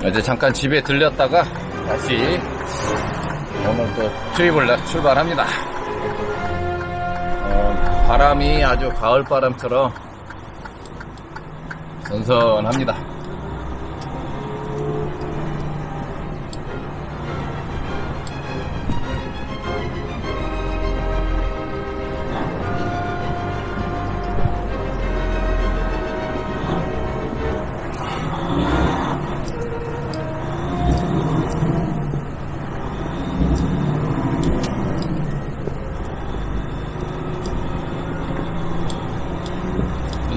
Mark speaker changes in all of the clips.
Speaker 1: 어제 잠깐 집에 들렸다가 다시 오늘 또 트립을 출발합니다. 바람이 아주 가을바람처럼 선선합니다.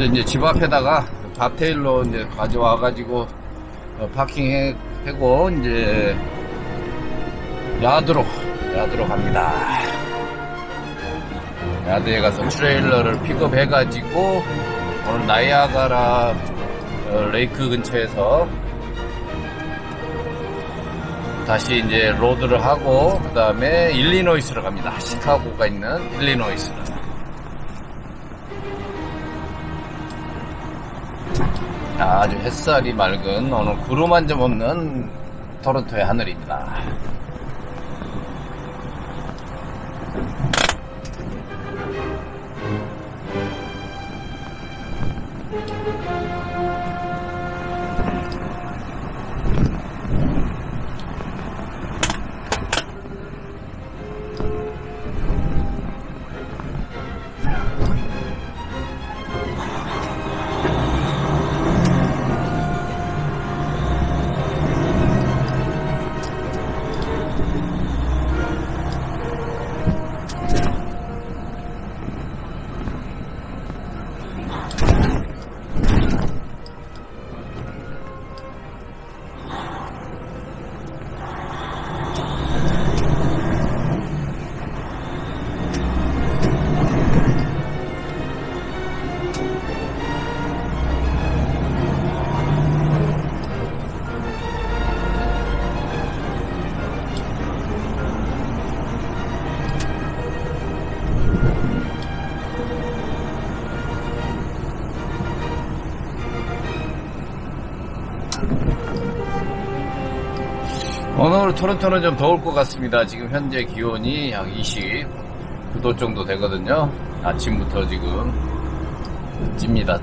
Speaker 1: 이제 집 앞에다가 밥테일로 이제 가져와가지고 파킹하고 이제 야드로 갑니다. 야드에 가서 트레일러를 픽업해가지고 오늘 나이아가라 레이크 근처에서 다시 이제 로드를 하고 그 다음에 일리노이스로 갑니다. 시카고가 있는 일리노이스로. 아주 햇살이 맑은 오늘 구름 한 점 없는 토론토의 하늘입니다. 오늘 토론토는 좀 더울 것 같습니다. 지금 현재 기온이 약 29도 정도 되거든요. 아침부터 지금 찝니다.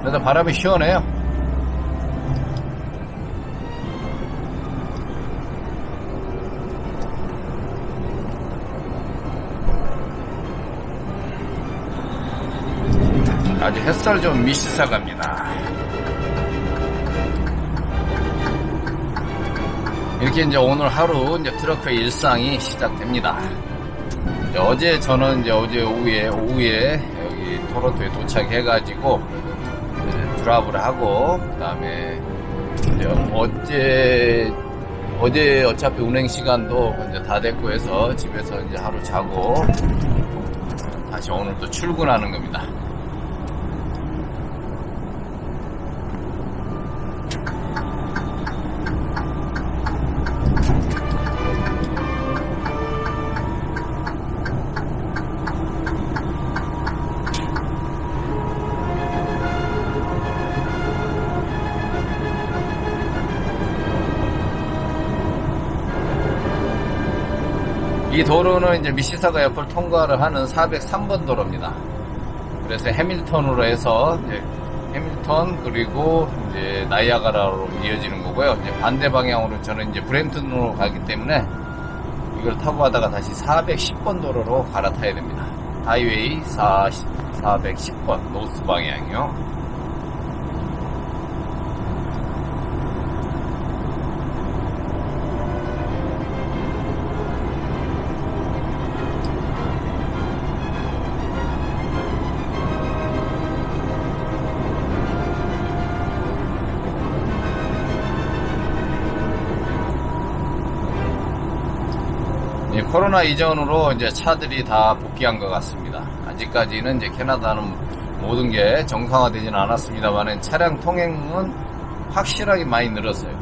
Speaker 1: 그래서 바람이 시원해요. 아주 햇살 좀 미시사갑니다. 이렇게 이제 오늘 하루 이제 트럭의 일상이 시작됩니다. 어제 저는 이제 어제 오후에 여기 토론토에 도착해가지고 드랍을 하고 그다음에 어제 어차피 운행 시간도 이제 다 됐고 해서 집에서 이제 하루 자고 다시 오늘 또 출근하는 겁니다. 이 도로는 이제 미시사가 옆을 통과를 하는 403번 도로입니다. 그래서 해밀턴으로 해서 이제 해밀턴 그리고 이제 나이아가라로 이어지는 거고요. 이제 반대 방향으로 저는 이제 브램튼으로 가기 때문에 이걸 타고 가다가 다시 410번 도로로 갈아타야 됩니다. 하이웨이 410번 노스 방향이요. 코로나 이전으로 이제 차들이 다 복귀한 것 같습니다. 아직까지는 이제 캐나다는 모든 게 정상화되지는 않았습니다만 차량 통행은 확실하게 많이 늘었어요.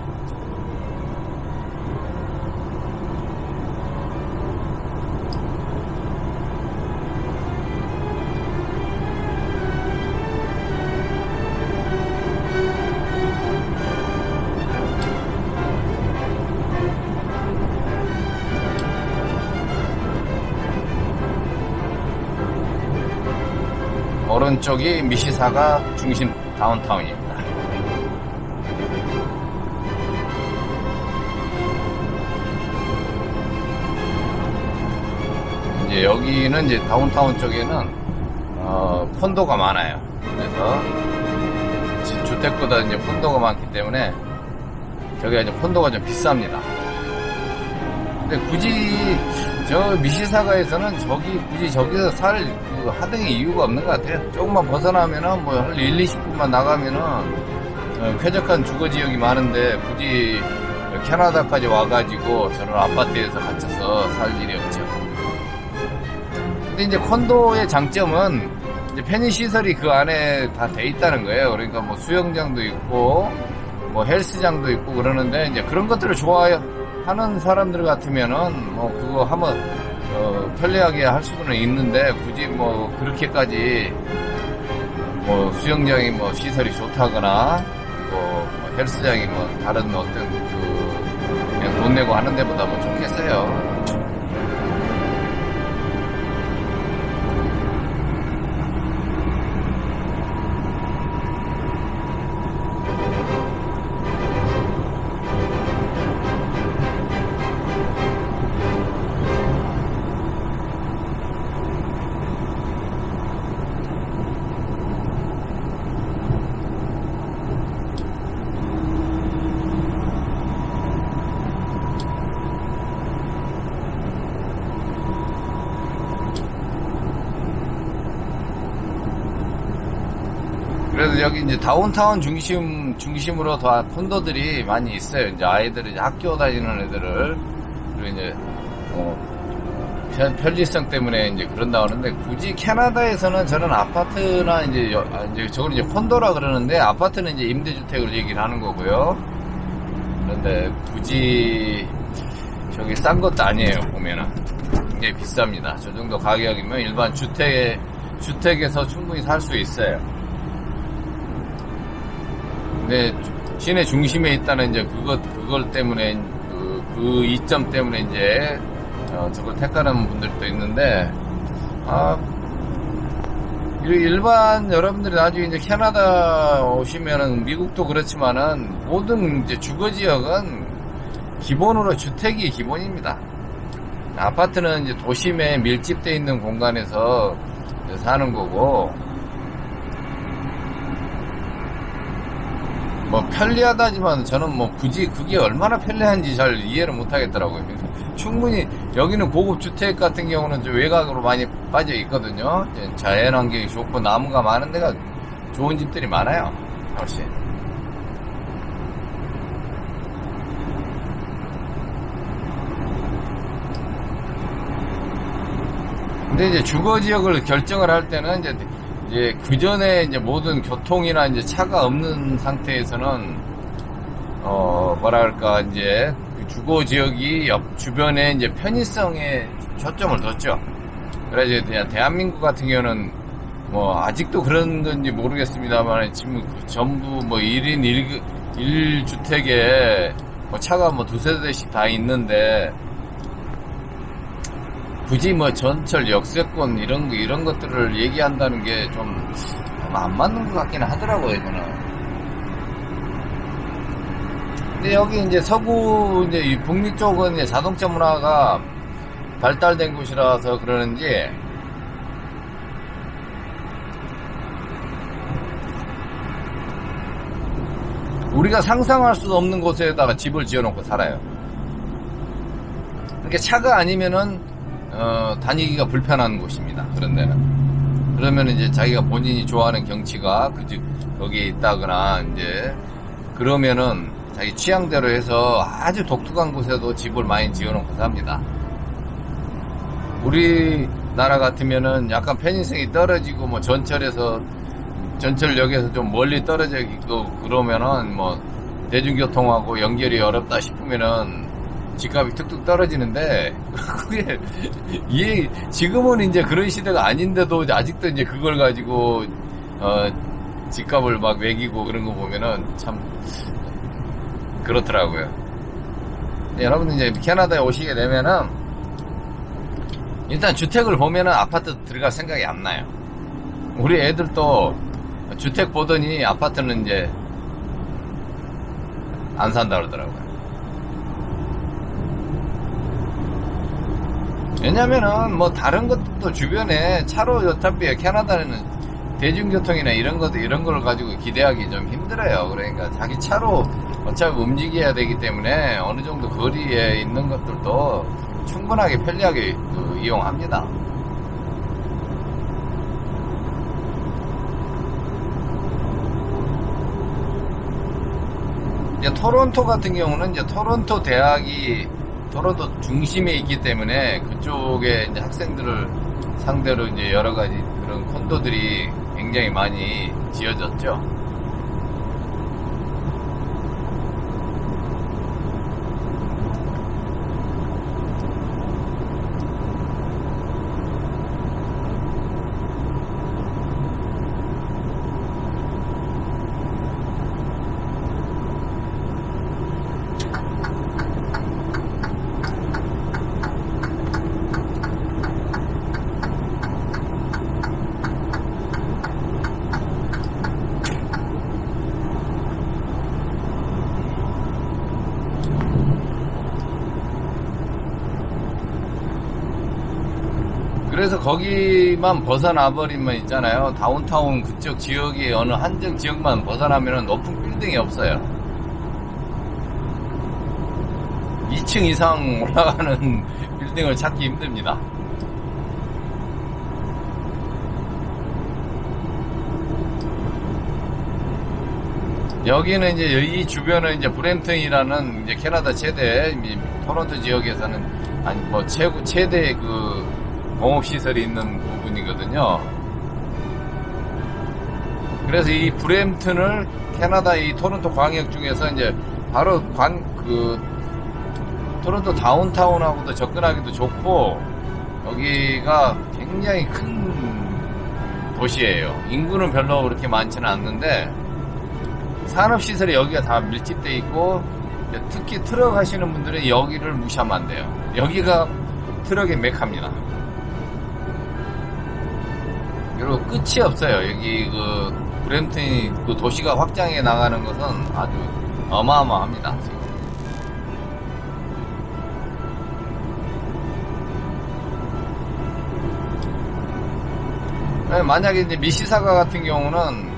Speaker 1: 오른쪽이 미시사가 중심 다운타운입니다. 이제 여기는 이제 다운타운 쪽에는 콘도가 많아요. 그래서 주택보다 이제 콘도가 많기 때문에 저기가 이제 콘도가 좀 비쌉니다. 근데 굳이 저 미시사가에서는 굳이 저기서 살 그 하등의 이유가 없는 것 같아요. 조금만 벗어나면은 뭐 한 1, 20분만 나가면은 쾌적한 주거 지역이 많은데 굳이 캐나다까지 와가지고 저런 아파트에서 갇혀서 살 일이 없죠. 근데 이제 콘도의 장점은 이제 편의 시설이 그 안에 다 돼 있다는 거예요. 그러니까 뭐 수영장도 있고 뭐 헬스장도 있고 그러는데 이제 그런 것들을 좋아하는 사람들 같으면은 뭐 그거 한번 편리하게 할 수는 있는데 굳이 뭐 그렇게까지 뭐 수영장이 뭐 시설이 좋다거나 뭐 헬스장이 뭐 다른 어떤 그냥 돈 내고 하는 데보다 뭐 좋겠어요. 그래서 여기 이제 다운타운 중심으로 다 콘도들이 많이 있어요. 이제 아이들이 이제 학교 다니는 애들을, 그리고 이제, 편리성 때문에 이제 그런다 하는데, 굳이 캐나다에서는 저는 아파트나 이제 저건 이제 콘도라 그러는데, 아파트는 이제 임대주택을 얘기를 하는 거고요. 그런데 굳이 저기 싼 것도 아니에요, 보면은. 굉장히 비쌉니다. 저 정도 가격이면 일반 주택에서 충분히 살 수 있어요. 근데 시내 중심에 있다는 이제 그걸 때문에 그 이점 때문에 이제 저걸 택하는 분들도 있는데 일반 여러분들이 나중에 이제 캐나다 오시면은 미국도 그렇지만은 모든 이제 주거 지역은 기본으로 주택이 기본입니다. 아파트는 이제 도심에 밀집되어 있는 공간에서 사는 거고. 뭐 편리하다지만 저는 뭐 굳이 그게 얼마나 편리한지 잘 이해를 못 하겠더라고요. 충분히 여기는 고급 주택 같은 경우는 좀 외곽으로 많이 빠져 있거든요. 자연 환경이 좋고 나무가 많은 데가 좋은 집들이 많아요. 훨씬. 근데 이제 주거 지역을 결정을 할 때는 이제 그 전에 이제 모든 교통이나 이제 차가 없는 상태에서는 뭐랄까 이제 그 주거 지역이 주변에 이제 편의성에 초점을 뒀죠. 그래서 그냥 대한민국 같은 경우는 뭐 아직도 그런 건지 모르겠습니다만 지금 전부 뭐 1인 1주택에 뭐 차가 뭐 두세 대씩 다 있는데 굳이 뭐 전철 역세권 이런 것들을 얘기한다는 게 좀 안 맞는 것 같기는 하더라고요, 저는. 근데 여기 이제 서구 이제 이 북미 쪽은 이제 자동차 문화가 발달된 곳이라서 그러는지 우리가 상상할 수도 없는 곳에다가 집을 지어놓고 살아요. 그러니까 차가 아니면은 다니기가 불편한 곳입니다. 그런 데는. 그러면 이제 자기가 본인이 좋아하는 경치가 거기에 있다거나 이제 그러면은 자기 취향대로 해서 아주 독특한 곳에도 집을 많이 지어놓고 삽니다. 우리나라 같으면은 약간 편의성이 떨어지고 뭐 전철역에서 좀 멀리 떨어져 있고 그러면은 뭐 대중교통하고 연결이 어렵다 싶으면은 집값이 툭툭 떨어지는데 그게 지금은 이제 그런 시대가 아닌데도 아직도 이제 그걸 가지고 집값을 막 매기고 그런 거 보면은 참 그렇더라고요. 여러분 이제 캐나다에 오시게 되면은 일단 주택을 보면은 아파트 들어갈 생각이 안 나요. 우리 애들도 주택 보더니 아파트는 이제 안 산다 그러더라고요. 왜냐면은 뭐 다른 것도 주변에 차로 어차피 캐나다는 대중교통이나 이런 걸 가지고 기대하기 좀 힘들어요. 그러니까 자기 차로 어차피 움직여야 되기 때문에 어느 정도 거리에 있는 것들도 충분하게 편리하게 이용합니다. 이제 토론토 같은 경우는 이제 토론토 대학이 토론토 중심에 있기 때문에 그쪽에 이제 학생들을 상대로 이제 여러 가지 그런 콘도들이 굉장히 많이 지어졌죠. 그래서 거기만 벗어나버리면 있잖아요. 다운타운 그쪽 지역이 어느 한정 지역만 벗어나면 높은 빌딩이 없어요. 2층 이상 올라가는 빌딩을 찾기 힘듭니다. 여기는 이제 이 주변은 이제 브램튼이라는 이제 캐나다 최대 토론토 지역에서는 아니 뭐 최대 그 공업시설이 있는 부분이거든요. 그래서 이 브램튼을 캐나다 이 토론토 광역 중에서 이제 바로 토론토 다운타운하고도 접근하기도 좋고, 여기가 굉장히 큰 도시예요. 인구는 별로 그렇게 많지는 않는데, 산업시설이 여기가 다 밀집되어 있고, 특히 트럭 하시는 분들은 여기를 무시하면 안 돼요. 여기가 트럭의 메카입니다. 그리고 끝이 없어요. 여기 브램튼이 도시가 확장해 나가는 것은 아주 어마어마합니다. 지금. 만약에 이제 미시사가 같은 경우는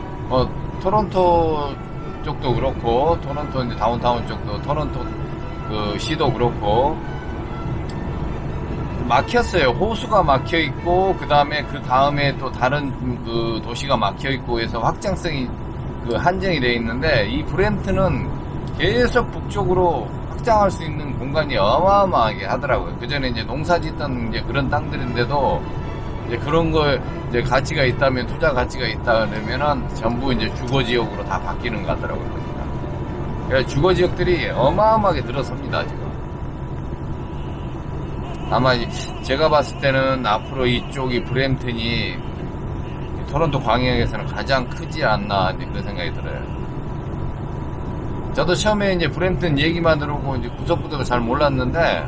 Speaker 1: 토론토 쪽도 그렇고, 토론토 이제 다운타운 쪽도, 토론토 시도 그렇고 막혔어요. 호수가 막혀 있고, 그 다음에 또 다른 도시가 막혀 있고 해서 확장성이 한정이 되어 있는데, 이 브램튼은 계속 북쪽으로 확장할 수 있는 공간이 어마어마하게 하더라고요. 그 전에 이제 농사 짓던 이제 그런 땅들인데도 이제 그런 거 이제 가치가 있다면, 투자 가치가 있다 그러면은 전부 이제 주거 지역으로 다 바뀌는 것 같더라고요. 그러니까 주거 지역들이 어마어마하게 늘어섭니다, 지금. 아마 제가 봤을 때는 앞으로 이쪽이 브램튼이 토론토 광역에서는 가장 크지 않나 그런 생각이 들어요. 저도 처음에 이제 브램튼 얘기만 들어오고 이제 구석구석을 잘 몰랐는데,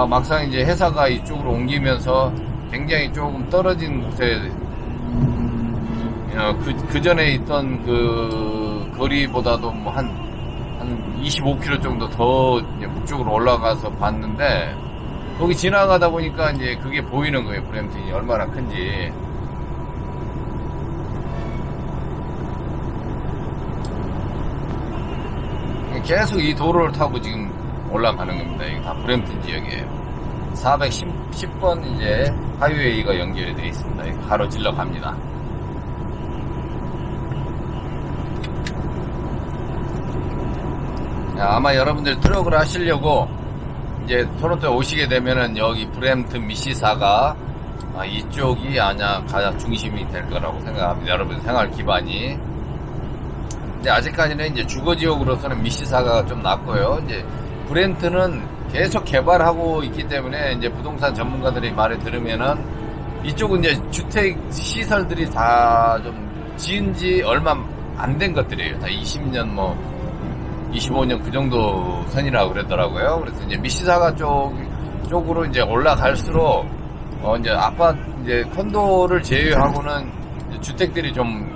Speaker 1: 막상 이제 회사가 이쪽으로 옮기면서 굉장히 조금 떨어진 곳에 그 전에 있던 그 거리보다도 뭐 한 25km 정도 더 북쪽으로 올라가서 봤는데, 거기 지나가다 보니까 이제 그게 보이는 거예요. 브램튼이 얼마나 큰지. 계속 이 도로를 타고 지금 올라가는 겁니다. 이게 다 브램튼 지역이에요. 410번 이제 하이웨이가 연결이 되어 있습니다. 가로질러 갑니다. 아마 여러분들 트럭을 하시려고 이제 토론토에 오시게 되면은 여기 브램튼 미시사가 이쪽이 아마 가장 중심이 될 거라고 생각합니다. 여러분 생활 기반이. 근데 아직까지는 이제 주거 지역으로서는 미시사가가 좀 낫고요. 이제 브램튼은 계속 개발하고 있기 때문에 이제 부동산 전문가들의 말을 들으면은 이쪽은 이제 주택 시설들이 다 좀 지은 지 얼마 안 된 것들이에요. 다 20년 25년 그 정도 선이라고 그러더라고요. 그래서 이제 미시사가 쪽으로 이제 올라갈수록 이제 아파트, 이제 콘도를 제외하고는 이제 주택들이 좀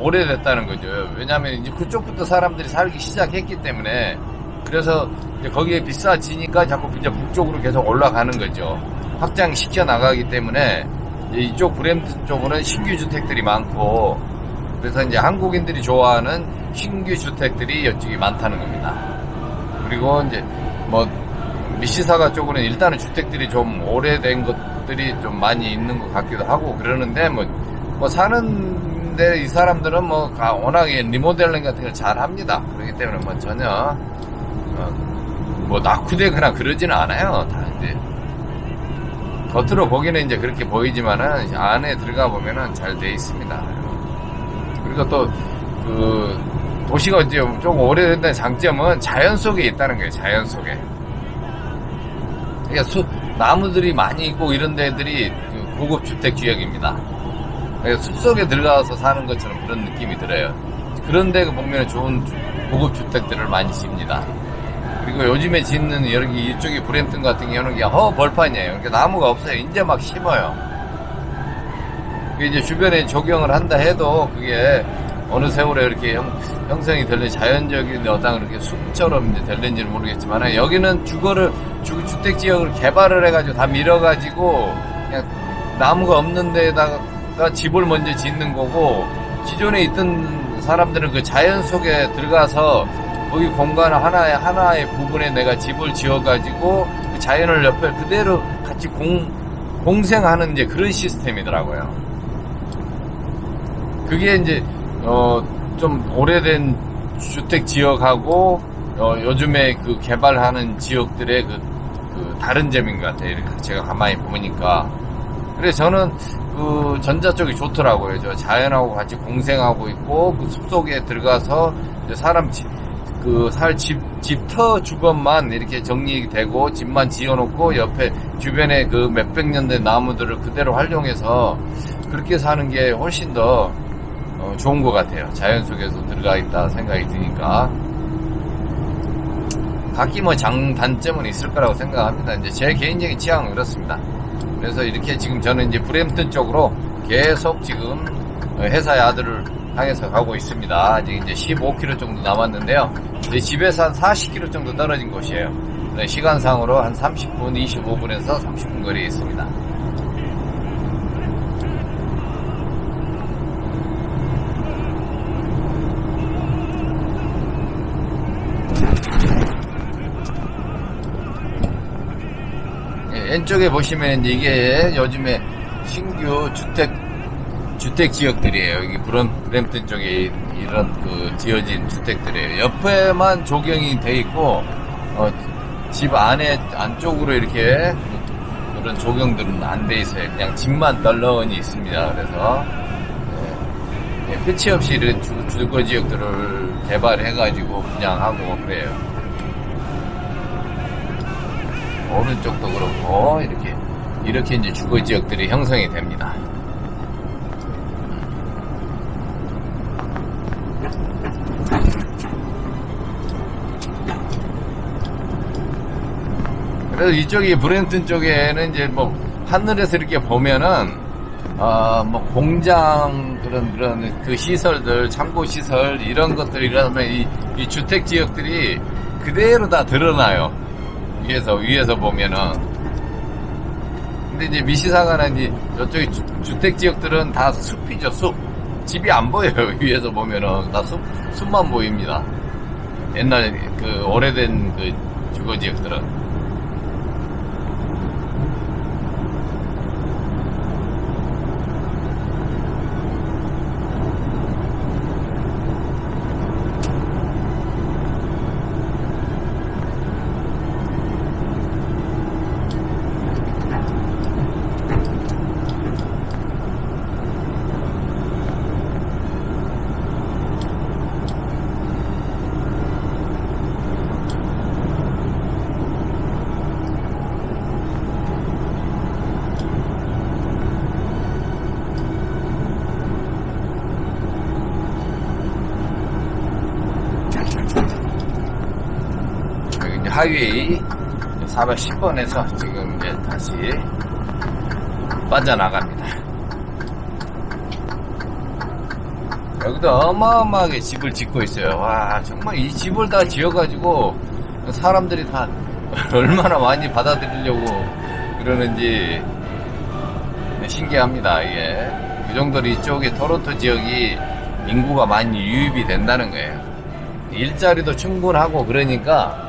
Speaker 1: 오래됐다는 거죠. 왜냐하면 이제 그쪽부터 사람들이 살기 시작했기 때문에, 그래서 이제 거기에 비싸지니까 자꾸 이제 북쪽으로 계속 올라가는 거죠. 확장시켜 나가기 때문에 이제 이쪽 브램튼 쪽으로는 신규 주택들이 많고, 그래서 이제 한국인들이 좋아하는 신규 주택들이 이쪽이 많다는 겁니다. 그리고 이제 뭐 미시사가 쪽으로는 일단은 주택들이 좀 오래된 것들이 좀 많이 있는 것 같기도 하고 그러는데, 뭐 사는데 이 사람들은 뭐 워낙에 리모델링 같은 걸 잘 합니다. 그렇기 때문에 뭐 전혀 뭐 낙후되거나 그러지는 않아요. 다 이제 겉으로 보기는 이제 그렇게 보이지만은 안에 들어가 보면은 잘 돼 있습니다. 그리고 또 그 도시가 이제 좀 오래된다는 장점은 자연 속에 있다는 거예요. 자연 속에. 그러니까 나무들이 많이 있고 이런 데들이 그 고급 주택 지역입니다. 그러니까 숲속에 들어가서 사는 것처럼 그런 느낌이 들어요. 그런 데 보면 좋은 고급 주택들을 많이 짓니다. 그리고 요즘에 짓는 여기 이쪽이 브램튼 같은 경우는 벌판이에요. 그러니까 나무가 없어요. 이제 막 심어요. 이제 주변에 조경을 한다 해도 그게 어느 세월에 이렇게 형성이 될지 자연적인 어떤 그렇게 숲처럼 이제 될는지는 모르겠지만, 여기는 주택 지역을 개발을 해가지고 다 밀어가지고 그냥 나무가 없는 데다가 집을 먼저 짓는 거고, 기존에 있던 사람들은 그 자연 속에 들어가서 거기 공간 하나의 부분에 내가 집을 지어가지고 그 자연을 옆에 그대로 같이 공생하는 이제 그런 시스템이더라고요. 그게 이제 좀 오래된 주택 지역하고 요즘에 그 개발하는 지역들의 그 다른 점인 것 같아요. 이렇게 제가 가만히 보니까. 그래서 저는 그 전자 쪽이 좋더라고요. 저 자연하고 같이 공생하고 있고 그 숲속에 들어가서 사람 집터 주변만 이렇게 정리되고 집만 지어놓고 옆에 주변에 그 몇백 년 된 나무들을 그대로 활용해서 그렇게 사는 게 훨씬 더 좋은 것 같아요. 자연 속에서 들어가 있다 생각이 드니까. 각기 뭐 장단점은 있을 거라고 생각합니다. 이제 제 개인적인 취향은 그렇습니다. 그래서 이렇게 지금 저는 이제 브램튼 쪽으로 계속 지금 회사 야드를 향해서 가고 있습니다. 아직 이제 15km 정도 남았는데요. 제 집에서 한 40km 정도 떨어진 곳이에요. 시간상으로 한 30분, 25분에서 30분 거리에 있습니다. 왼쪽에 보시면 이게 요즘에 신규 주택 지역들이에요. 여기 브램튼 쪽에 이런 그 지어진 주택들이에요. 옆에만 조경이 돼 있고 집 안쪽으로 이렇게 그런 조경들은 안 돼 있어요. 그냥 집만 널널히 있습니다. 그래서 끝이 없이 이런 주거 지역들을 개발해가지고 분양하고 그래요. 오른쪽도 그렇고 이렇게 이제 주거 지역들이 형성이 됩니다. 그래서 이쪽이 브램튼 쪽에는 이제 뭐 하늘에서 이렇게 보면은 뭐 공장 그런 그 시설들, 창고 시설 이런 것들 이러면 이 주택 지역들이 그대로 다 드러나요. 위에서 보면은. 근데 이제 미시사가나 이제 저쪽에 주택 지역들은 다 숲이죠, 숲. 집이 안 보여요. 위에서 보면은 다 숲만 보입니다. 옛날 그 오래된 그 주거 지역들은. 하이웨이 410번에서 지금 이제 다시 빠져나갑니다. 여기도 어마어마하게 집을 짓고 있어요. 와, 정말 이 집을 다 지어가지고 사람들이 다 얼마나 많이 받아들이려고 그러는지 신기합니다. 이게 그 정도로 이쪽에 토론토 지역이 인구가 많이 유입이 된다는 거예요. 일자리도 충분하고 그러니까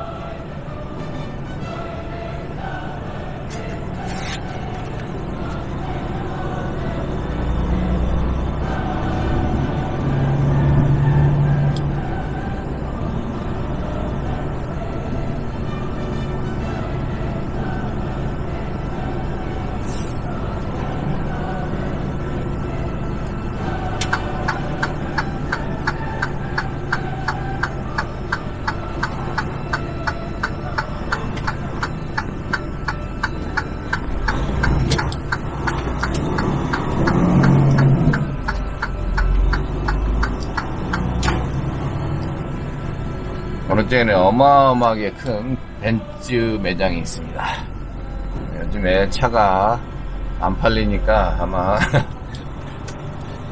Speaker 1: 오른쪽에는 어마어마하게 큰 벤츠 매장이 있습니다. 요즘에 차가 안 팔리니까 아마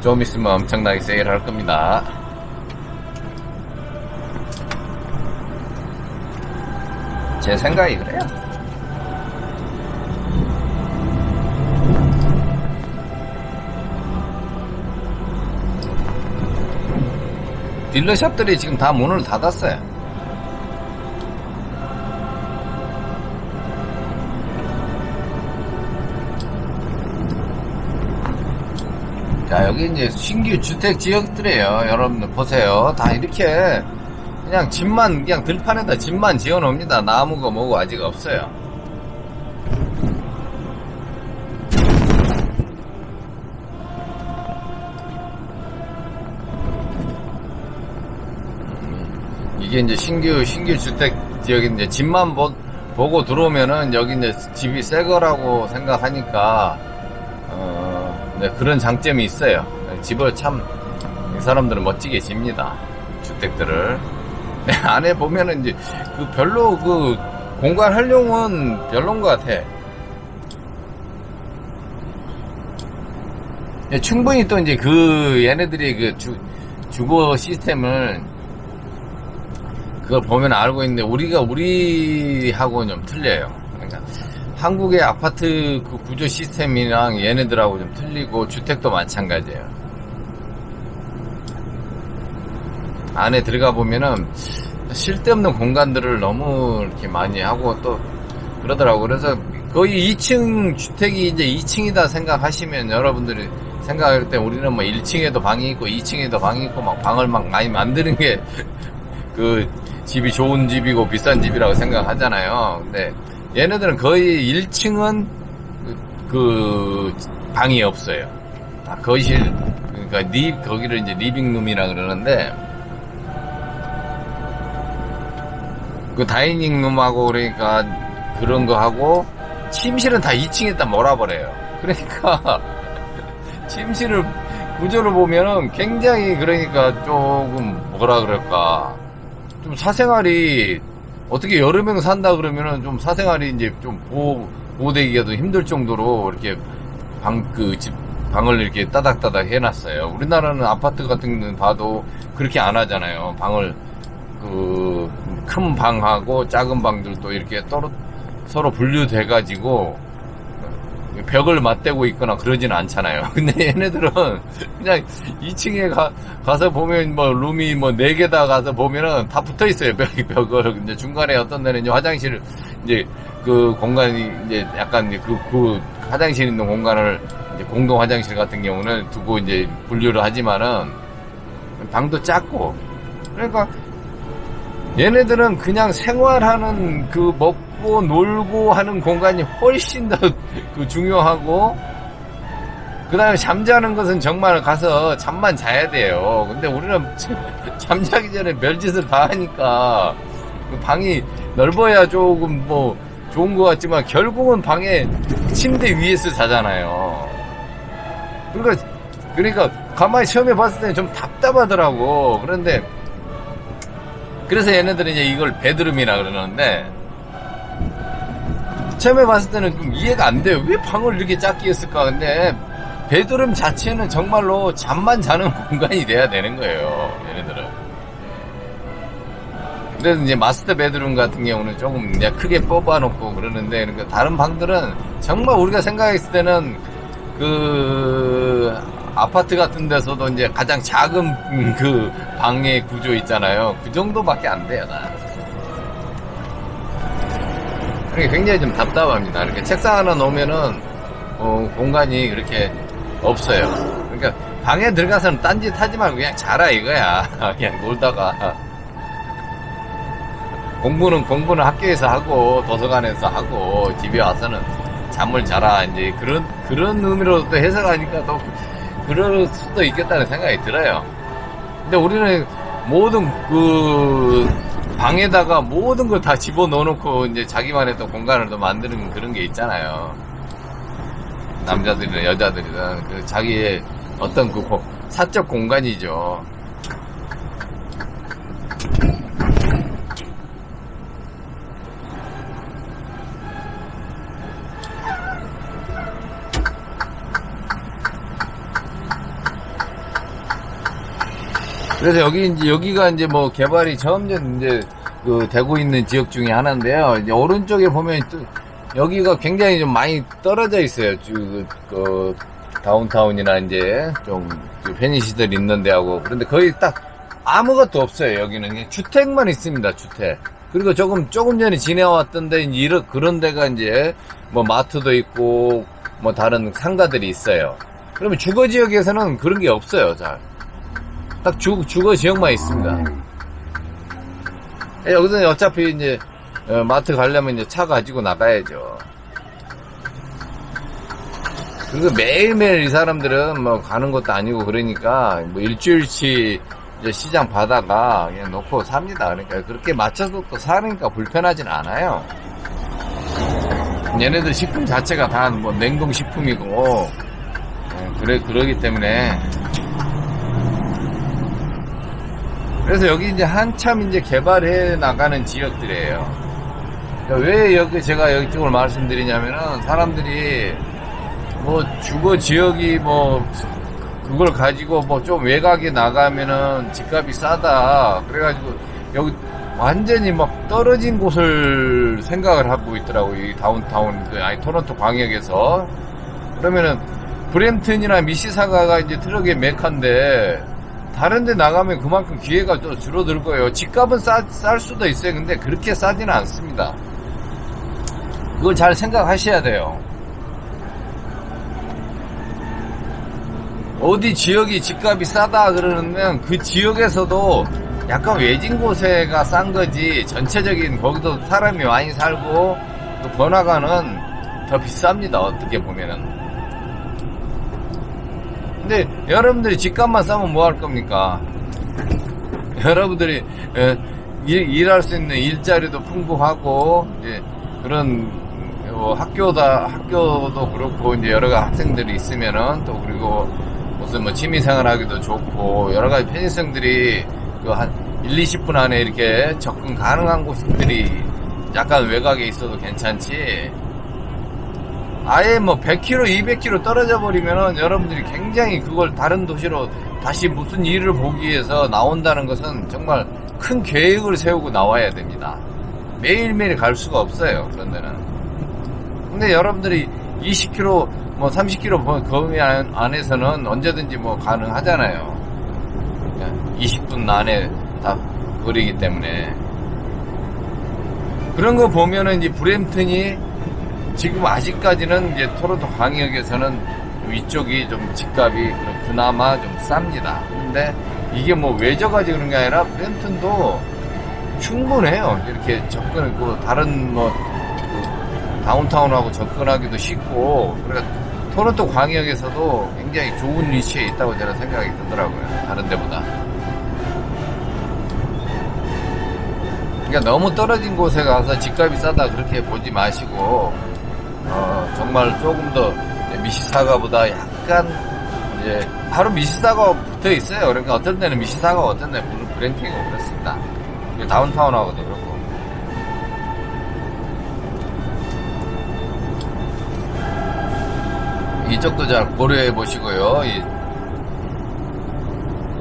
Speaker 1: 좀 있으면 엄청나게 세일할 겁니다. 제 생각이 그래요. 딜러샵들이 지금 다 문을 닫았어요. 자, 여기 이제 신규 주택 지역들이에요. 여러분들 보세요. 다 이렇게 그냥 집만, 그냥 들판에다 집만 지어 놓습니다. 나무가 뭐고 아직 없어요. 이게 이제 신규 주택 지역인데 집만 보고 들어오면은 여기 이제 집이 새 거라고 생각하니까 네, 그런 장점이 있어요. 집을 참 이 사람들은 멋지게 집니다. 주택들을. 네, 안에 보면은 이제 별로 공간 활용은 별론 것 같아. 네, 충분히 또 이제 얘네들이 주거 시스템을 그걸 보면 알고 있는데 우리하고는 좀 틀려요. 그러니까 한국의 아파트 구조 시스템이랑 얘네들하고 좀 틀리고 주택도 마찬가지예요. 안에 들어가 보면은 쓸데없는 공간들을 너무 이렇게 많이 하고 또 그러더라고요. 그래서 거의 2층 주택이 이제 2층이다 생각하시면 여러분들이 생각할 때 우리는 뭐 1층에도 방이 있고 2층에도 방이 있고 막 방을 막 많이 만드는 게 집이 좋은 집이고 비싼 집이라고 생각하잖아요. 근데 얘네들은 거의 1층은 방이 없어요. 다 거실, 그러니까 거기를 이제 리빙룸이라 그러는데 다이닝룸하고 그러니까 그런 거 하고 침실은 다 2층에다 몰아버려요. 그러니까 침실을 구조를 보면은 굉장히 그러니까 조금 뭐라 그럴까 좀 사생활이 어떻게 여러 명 산다 그러면은 좀 사생활이 이제 좀 보호되기가 더 힘들 정도로 이렇게 방을 이렇게 따닥따닥 해놨어요. 우리나라는 아파트 같은 데는 봐도 그렇게 안 하잖아요. 방을 큰 방하고 작은 방들도 이렇게 서로 분류돼가지고 벽을 맞대고 있거나 그러진 않잖아요. 근데 얘네들은 그냥 2층에 가서 보면 뭐 룸이 뭐 4개다 가서 보면은 다 붙어 있어요. 벽을. 근데 중간에 어떤 데는 이제 화장실 이제 공간이 이제 약간 이제 화장실 있는 공간을 이제 공동 화장실 같은 경우는 두고 이제 분류를 하지만은 방도 작고 그러니까 얘네들은 그냥 생활하는 먹고 놀고 하는 공간이 훨씬 더 중요하고 그 다음에 잠자는 것은 정말 가서 잠만 자야 돼요. 근데 우리는 잠자기 전에 별짓을 다 하니까 방이 넓어야 조금 뭐 좋은 것 같지만 결국은 방에 침대 위에서 자잖아요. 그러니까 가만히 처음에 봤을 때는 좀 답답하더라고. 그래서 얘네들은 이제 이걸 베드룸이라 그러는데 처음에 봤을 때는 좀 이해가 안 돼요. 왜 방을 이렇게 작게 했을까? 근데 베드룸 자체는 정말로 잠만 자는 공간이 돼야 되는 거예요, 얘네들은. 그래서 이제 마스터 베드룸 같은 경우는 조금 이제 크게 뽑아놓고 그러는데, 그러니까 다른 방들은 정말 우리가 생각했을 때는 그 아파트 같은 데서도 이제 가장 작은 그 방의 구조 있잖아요. 그 정도밖에 안 돼요, 나. 그러니까 굉장히 좀 답답합니다. 이렇게 책상 하나 놓으면은 공간이 그렇게 없어요. 그러니까 방에 들어가서는 딴짓 하지 말고 그냥 자라 이거야. 그냥 놀다가. 공부는 학교에서 하고 도서관에서 하고 집에 와서는 잠을 자라. 이제 그런 의미로 또 해석하니까 또 그럴 수도 있겠다는 생각이 들어요. 근데 우리는 모든 그 방에다가 모든 걸 다 집어넣어놓고 이제 자기만의 또 공간을 또 만드는 그런 게 있잖아요. 남자들이나 여자들이나 그 자기의 어떤 그 사적 공간이죠. 그래서 여기가 이제 뭐 개발이 점점 이제 되고 있는 지역 중에 하나인데요. 이제 오른쪽에 보면 또 여기가 굉장히 좀 많이 떨어져 있어요. 그 다운타운이나 이제 좀 편의시설 있는 데하고. 그런데 거의 딱 아무것도 없어요. 여기는 그냥 주택만 있습니다. 주택. 그리고 조금 전에 지내왔던데 이제 그런 데가 이제 뭐 마트도 있고 뭐 다른 상가들이 있어요. 그러면 주거 지역에서는 그런 게 없어요. 잘. 딱 주거 지역만 있습니다. 여기서는 어차피 이제 마트 가려면 이제 차 가지고 나가야죠. 그리고 매일매일 이 사람들은 뭐 가는 것도 아니고 그러니까 뭐 일주일치 이제 시장 바다가 그냥 놓고 삽니다. 그러니까 그렇게 맞춰서 또 사니까 불편하진 않아요. 얘네들 식품 자체가 다 뭐 냉동 식품이고 그러기 때문에. 그래서 여기 이제 한참 이제 개발해 나가는 지역들이에요. 왜 제가 여기 쪽을 말씀드리냐면은 사람들이 뭐 주거 지역이 뭐 그걸 가지고 뭐 좀 외곽에 나가면은 집값이 싸다. 그래가지고 여기 완전히 막 떨어진 곳을 생각을 하고 있더라고요. 이 다운타운, 토론토 광역에서. 그러면은 브램튼이나 미시사가가 이제 트럭의 메카인데 다른 데 나가면 그만큼 기회가 또 줄어들 거예요. 집값은 쌀 수도 있어요. 근데 그렇게 싸지는 않습니다. 그걸 잘 생각하셔야 돼요. 어디 지역이 집값이 싸다 그러면 그 지역에서도 약간 외진 곳에가 싼 거지, 전체적인 거기도 사람이 많이 살고 또 번화가는 더 비쌉니다. 어떻게 보면은. 근데 여러분들이 집값만 싸면 뭐 할 겁니까? 여러분들이 일할 수 있는 일자리도 풍부하고 이제 그런 학교도 그렇고 이제 여러 가지 학생들이 있으면은 또 그리고 무슨 뭐 취미생활하기도 좋고 여러 가지 편의성들이 그 한 20분 안에 이렇게 접근 가능한 곳들이 약간 외곽에 있어도 괜찮지. 아예 뭐 100km, 200km 떨어져 버리면은 여러분들이 굉장히 그걸 다른 도시로 다시 무슨 일을 보기 위해서 나온다는 것은 정말 큰 계획을 세우고 나와야 됩니다. 매일매일 갈 수가 없어요. 그런 데는. 근데 여러분들이 20km, 뭐 30km 거리 안에서는 언제든지 뭐 가능하잖아요. 20분 안에 다 거리기 때문에. 그런 거 보면은 이제 브램튼이 지금 아직까지는 이제 토론토 광역에서는 이쪽이 좀 집값이 그나마 좀 쌉니다. 근데 이게 뭐 외져가지고 그런 게 아니라 브램튼도 충분해요. 이렇게 접근하고 다른 뭐 다운타운하고 접근하기도 쉽고. 그러니까 토론토 광역에서도 굉장히 좋은 위치에 있다고 저는 생각이 들더라고요. 다른 데보다. 그러니까 너무 떨어진 곳에 가서 집값이 싸다 그렇게 보지 마시고 정말 조금 더 미시사가보다 약간 이제 바로 미시사가 붙어 있어요. 그러니까 어떤 데는 미시사가 어떤 데는 브램튼이고 그렇습니다. 다운타운하고도 그렇고. 이쪽도 잘 고려해 보시고요.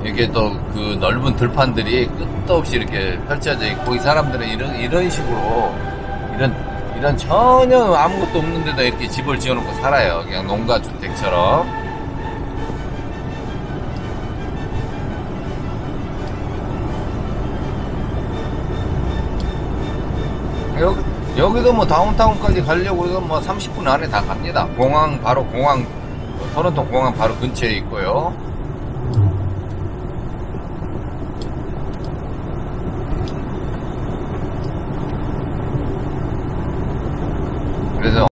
Speaker 1: 이게 또 그 넓은 들판들이 끝도 없이 이렇게 펼쳐져 있고, 이 사람들은 이런 식으로, 이런 전혀 아무것도 없는 데다 이렇게 집을 지어놓고 살아요. 그냥 농가주택처럼. 여기도 뭐 다운타운까지 가려고 해도 뭐 30분 안에 다 갑니다. 토론토 공항 바로 근처에 있고요. 그래서